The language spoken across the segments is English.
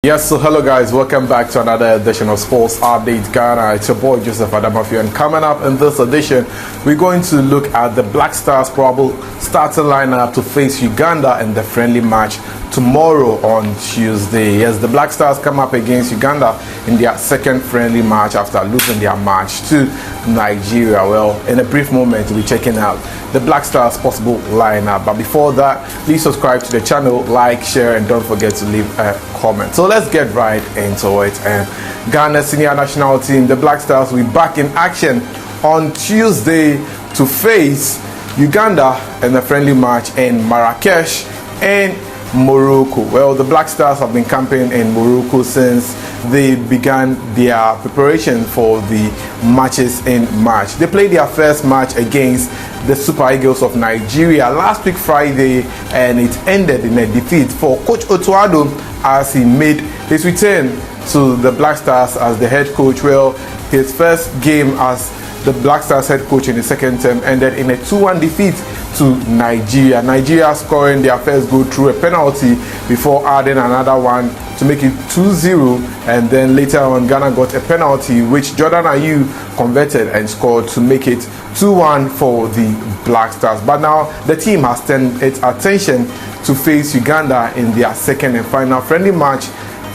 Yes, so hello guys, welcome back to another edition of Sports Update Ghana. It's your boy Joseph Adamafi, and coming up in this edition, we're going to look at the Black Stars' probable starting lineup to face Uganda in the friendly match tomorrow on Tuesday. Yes, the Black Stars come up against Uganda in their second friendly match after losing their match to Nigeria. Well, in a brief moment, we'll be checking out the Black Stars' possible lineup. But before that, please subscribe to the channel, like, share, and don't forget to leave a comment. So let's get right into it. And Ghana's senior national team, the Black Stars, will be back in action on Tuesday to face Uganda in a friendly match in Marrakesh and Morocco. Well, the Black Stars have been camping in Morocco since they began their preparation for the matches in March. They played their first match against the Super Eagles of Nigeria last week Friday, and it ended in a defeat for Coach Otuado as he made his return to the Black Stars as the head coach. Well, his first game as the Black Stars head coach in the second term ended in a 2-1 defeat to Nigeria. Nigeria scoring their first goal through a penalty before adding another one to make it 2-0, and then later on Ghana got a penalty which Jordan Ayew converted and scored to make it 2-1 for the Black Stars. But now the team has turned its attention to face Uganda in their second and final friendly match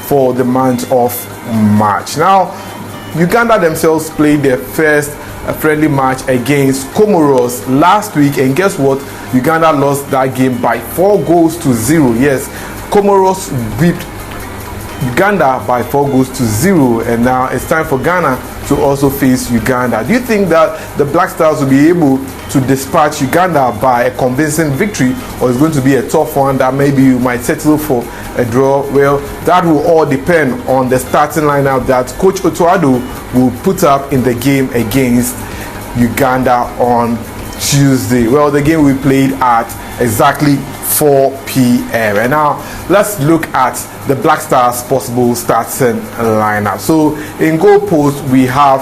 for the month of March. Now, Uganda themselves played their first friendly match against Comoros last week, and guess what? Uganda lost that game by 4-0. Yes, Comoros beat Uganda by 4-0, and now it's time for Ghana to also face Uganda. Do you think that the Black Stars will be able to dispatch Uganda by a convincing victory, or is going to be a tough one that maybe you might settle for a draw? Well, that will all depend on the starting lineup that Coach Otuado will put up in the game against Uganda on Tuesday. Well, the game will be played at exactly 4 p.m. And now let's look at the Black Stars' possible starting lineup. So in goal post we have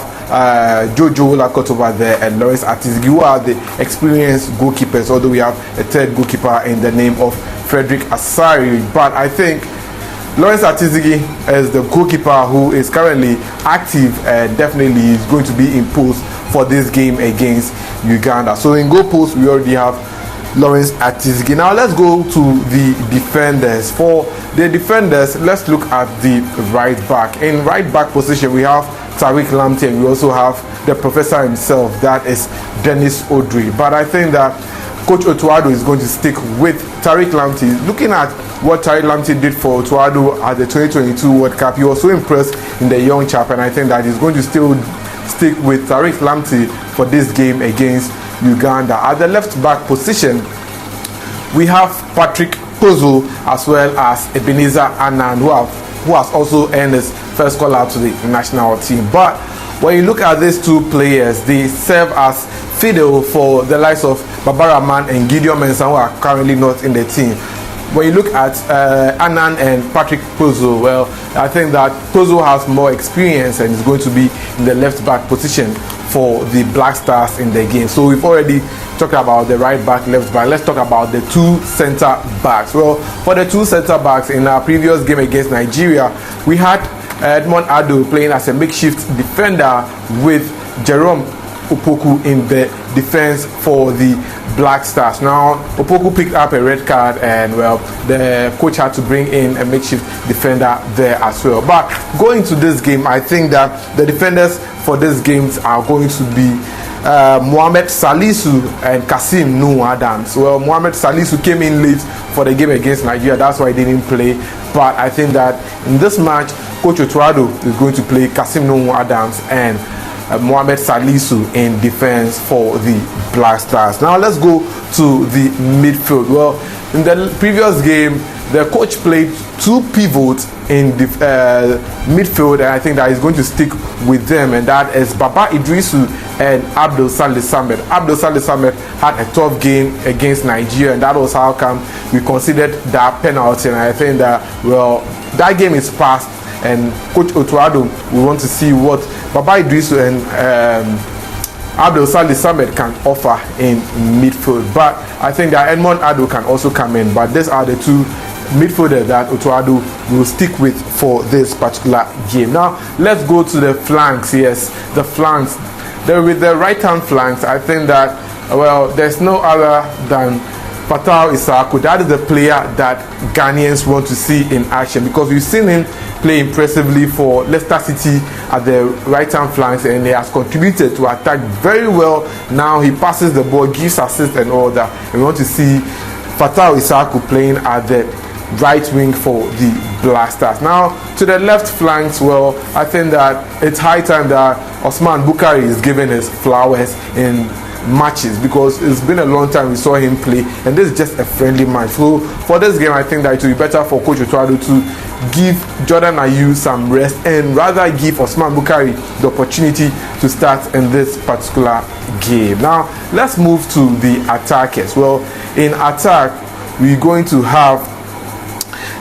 Jojo Lakot over there and Lawrence Atizigi, who are the experienced goalkeepers, although we have a third goalkeeper in the name of Frederick Asari. But I think Lawrence Atizigi is the goalkeeper who is currently active and definitely is going to be in post for this game against Uganda. So in goal post we already have Lawrence Atizigi. Now let's go to the defenders. For the defenders, let's look at the right back. In right back position we have Tariq Lamptey, and we also have the professor himself, that is Dennis Odri. But I think that Coach Otuado is going to stick with Tariq Lamptey. Looking at what Tariq Lamptey did for Otuado at the 2022 World Cup, he was so impressed in the young chap, and I think that he's going to still stick with Tariq Lamptey for this game against Uganda. At the left back position we have Patrick Pozo as well as Ebenezer Anand, who has also earned his first call out to the national team. But when you look at these two players, they serve as fiddle for the likes of Babaraman and Gideon Mensah, who are currently not in the team. When you look at Anand and Patrick Pozo, well, I think that Pozo has more experience and is going to be in the left back position for the Black Stars in the game. So we've already talked about the right back, left back. Let's talk about the two center backs. Well, for the two center backs in our previous game against Nigeria, we had Edmond Ado playing as a makeshift defender with Jerome Opoku in the defense for the Black Stars. Now Opoku picked up a red card, and well, the coach had to bring in a makeshift defender there as well. But going to this game, I think that the defenders for these games are going to be Mohamed Salisu and Kasim Nuamah. Well, Mohamed Salisu came in late for the game against Nigeria, that's why he didn't play. But I think that in this match, Coach Otuado is going to play Kasim Nuamah and Mohamed Salisu in defense for the Black Stars. Now let's go to the midfield. Well, in the previous game, the coach played two pivots in the midfield, and I think that he's going to stick with them, and that is Baba Idrisu and Abdul Salih Samed. Abdul Salih Samed had a tough game against Nigeria, and that was how come we considered that penalty. And I think that, well, that game is past, and Coach Otuado, we want to see what Baba Idrisu and Abdul Salih Samed can offer in midfield. But I think that Edmond Ado can also come in. But these are the two midfielder that Otuado will stick with for this particular game. Now let's go to the flanks. Yes, the flanks. With the right hand flanks, I think that, well, there's no other than Fatau Isaku. That is the player that Ghanaians want to see in action, because we've seen him play impressively for Leicester City at the right hand flanks, and he has contributed to attack very well. Now he passes the ball, gives assists and all that. And we want to see Fatau Isaku playing at the right wing for the Black Stars. Now to the left flanks, well, I think that it's high time that Osman Bukari is given his flowers in matches, because it's been a long time we saw him play, and this is just a friendly match. So for this game, I think that it will be better for Coach Otuado to give Jordan Ayew some rest and rather give Osman Bukari the opportunity to start in this particular game. Now let's move to the attackers. Well, in attack, we're going to have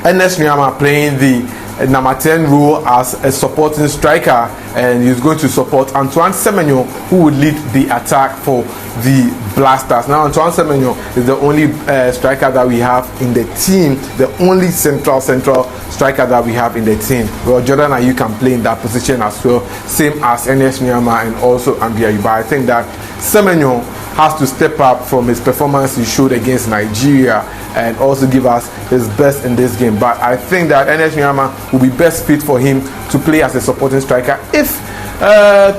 Ernest Nuamah playing the number 10 role as a supporting striker, and he's going to support Antoine Semenyo, who would lead the attack for the Black Stars. Now Antoine Semenyo is the only striker that we have in the team, the only central striker that we have in the team. Well, Jordan Ayew can play in that position as well, same as Ernest Nuamah and also Ambia. But I think that Semenyo has to step up from his performance he showed against Nigeria and also give us his best in this game. But I think that Ernest Nuamah will be best fit for him to play as a supporting striker. If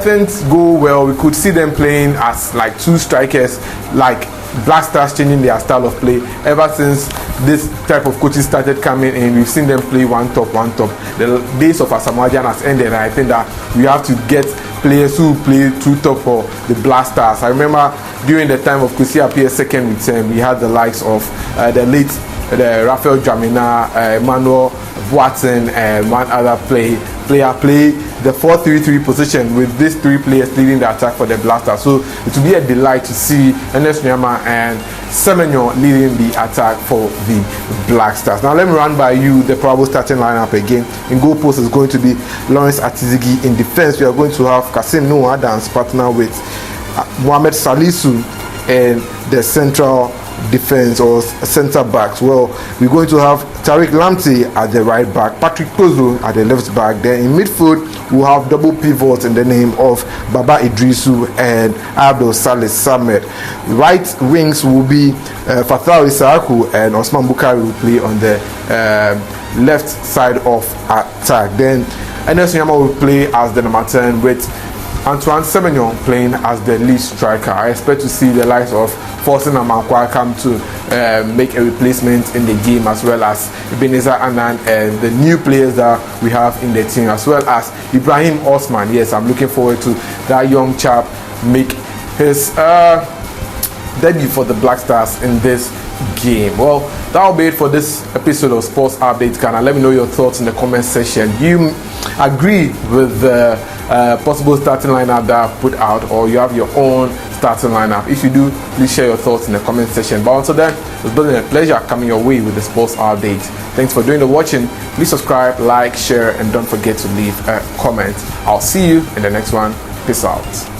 things go well, we could see them playing as like two strikers, like Black Stars changing their style of play. Ever since this type of coaches started coming in, we've seen them play one top. The days of Asamoah has ended, and I think that we have to get players who play two top for the Black Stars. I remember during the time of Kwesi Appiah's second return, we had the likes of the late Raphael Dramina, Emmanuel Watson, and one other player play the 4-3-3 position with these three players leading the attack for the Black Stars. So it will be a delight to see Ernest Nuamah and Semenyo leading the attack for the Black Stars. Now let me run by you the probable starting lineup again. In goal post is going to be Lawrence Atizigi. In defense, we are going to have Kasim Noah Adams partner with Mohamed Salisu, and the central defense or center backs. Well, we're going to have Tariq Lamptey at the right back, Patrick Pozo at the left back. Then in midfield, we'll have double pivots in the name of Baba Idrisu and Abdul Saleh Samed. Right wings will be Fatau Isaku, and Osman Bukari will play on the left side of attack. Then Ernest Nuamah will play as the number 10 with Antoine Semenyo playing as the lead striker. I expect to see the likes of Forsen Amankwa come to make a replacement in the game, as well as Ebenezer Anand and the new players that we have in the team, as well as Ibrahim Osman. Yes, I'm looking forward to that young chap make his debut for the Black Stars in this game. Well, that will be it for this episode of Sports Update Ghana. Let me know your thoughts in the comment section. Do you agree with the possible starting lineup that I've put out, or you have your own starting lineup? If you do, please share your thoughts in the comment section. But until then, it's been a pleasure coming your way with the Sports Update. Thanks for doing the watching. Please subscribe, like, share, and don't forget to leave a comment. I'll see you in the next one. Peace out.